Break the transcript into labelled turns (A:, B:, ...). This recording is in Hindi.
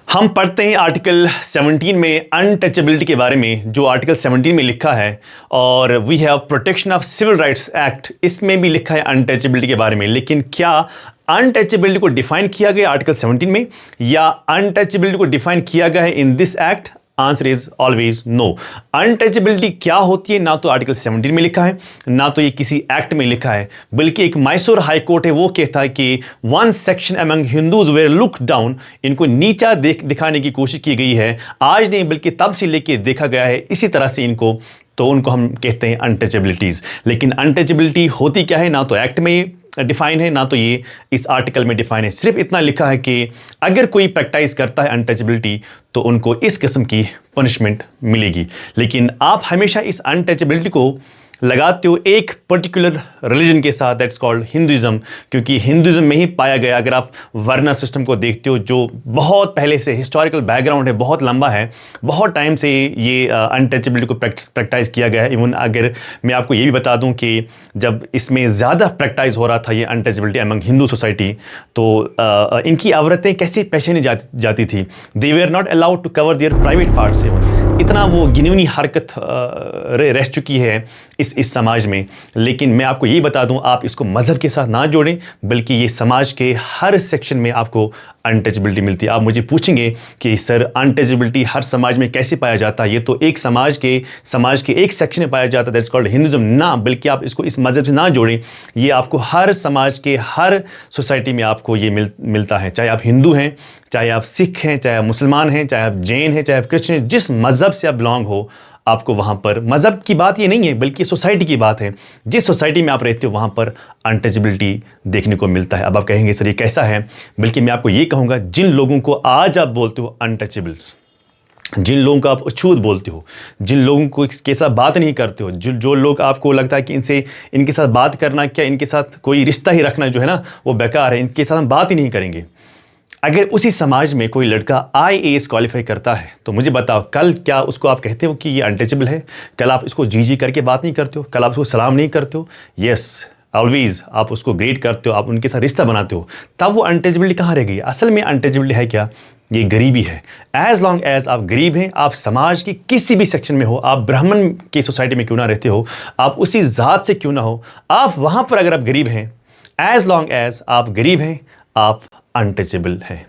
A: हम पढ़ते हैं आर्टिकल 17 में अनटचेबिलिटी के बारे में, जो आर्टिकल 17 में लिखा है, और we have protection of civil rights act, इसमें भी लिखा है अनटचेबिलिटी के बारे में। लेकिन क्या अनटचेबिलिटी को डिफाइन किया गया आर्टिकल 17 में, या अनटचेबिलिटी को डिफाइन किया गया है in this act? Answer is always no. Untouchability क्या होती है ना तो आर्टिकल 17 में लिखा है, ना तो ये किसी एक्ट में लिखा है, बल्कि एक मैसूर हाई कोर्ट है वो कहता है कि one section among Hindus wear look down, इनको नीचा दिखाने की कोशिश की गई है। आज नहीं बल्कि तब से लेके देखा गया है इसी तरह से इनको, तो उनको हम कहते हैं अनटचेबिलिटीज। लेकिन अनटचेबिलिटी होती क्या है, ना तो एक्ट में डिफाइन है, ना तो ये इस आर्टिकल में डिफाइन है। सिर्फ इतना लिखा है कि अगर कोई प्रैक्टिस करता है अनटचेबिलिटी तो उनको इस किस्म की पनिशमेंट मिलेगी। लेकिन आप हमेशा इस अनटचेबिलिटी को लगाते हो एक पर्टिकुलर रिलीजन के साथ, दैट्स कॉल्ड हिंदुइज्म, क्योंकि हिंदुइज्म में ही पाया गया। अगर आप वर्ना सिस्टम को देखते हो जो बहुत पहले से हिस्टोरिकल बैकग्राउंड है, बहुत लंबा है, बहुत टाइम से ये अनटचेबिलिटी को प्रैक्टिस किया गया है। इवन अगर मैं आपको ये भी बता दूं कि जब इसमें ज़्यादा प्रैक्टिस हो रहा था ये अनटचेबिलिटी अमंग हिंदू सोसाइटी, तो इनकी औरतें कैसे पहचानी जाती थी? They were not allowed to cover their private parts. इतना वो गिनौनी हरकत रह चुकी है इस समाज में। लेकिन मैं आपको ये बता दूं, आप इसको मज़हब के साथ ना जोड़ें, बल्कि ये समाज के हर सेक्शन में आपको अनटचेबिलिटी मिलती है। आप मुझे पूछेंगे कि सर अनटचेबिलिटी हर समाज में कैसे पाया जाता है? ये तो एक समाज के एक सेक्शन में पाया जाता है, दैट्स कॉल्ड हिंदुइज्म। ना, बल्कि आप इसको इस मज़हब से ना जोड़ें, ये आपको हर समाज के हर सोसाइटी में आपको ये मिलता है। चाहे आप हिंदू हैं, चाहे आप सिख हैं, चाहे आप मुसलमान हैं, चाहे आप जैन हैं, चाहे आप क्रिश्चियन हैं, जिस मज़हब से आप बिलोंग हो, आपको वहाँ पर, मज़हब की बात ये नहीं है बल्कि सोसाइटी की बात है, जिस सोसाइटी में आप रहते हो वहाँ पर अनटचेबिलिटी देखने को मिलता है। अब आप कहेंगे सर ये कैसा है? बल्कि मैं आपको ये कहूँगा, जिन लोगों को आज आप बोलते हो अनटचेबल्स, जिन लोगों को आप अछूत बोलते हो, जिन लोगों को के साथ बात नहीं करते हो, जो लोग आपको लगता है कि इनके साथ बात करना, क्या इनके साथ कोई रिश्ता ही रखना जो है ना वो बेकार है, इनके साथ हम बात ही नहीं करेंगे। अगर उसी समाज में कोई लड़का IAS क्वालिफाई करता है तो मुझे बताओ, कल क्या उसको आप कहते हो कि ये अनटचेबल है? कल आप इसको जी करके बात नहीं करते हो? कल आप उसको सलाम नहीं करते हो? यस, ऑलवेज आप उसको ग्रेट करते हो, आप उनके साथ रिश्ता बनाते हो। तब वो अनटचेबिलिटी कहाँ रह गई? असल में अनटचेबिलिटी है क्या? ये गरीबी है। एज लॉन्ग एज आप गरीब हैं, आप समाज की किसी भी सेक्शन में हो, आप ब्राह्मण की सोसाइटी में क्यों ना रहते हो, आप उसी जात से क्यों ना हो, आप वहाँ पर अगर आप गरीब हैं, एज लॉन्ग एज आप गरीब हैं, आप अनटचेबल हैं।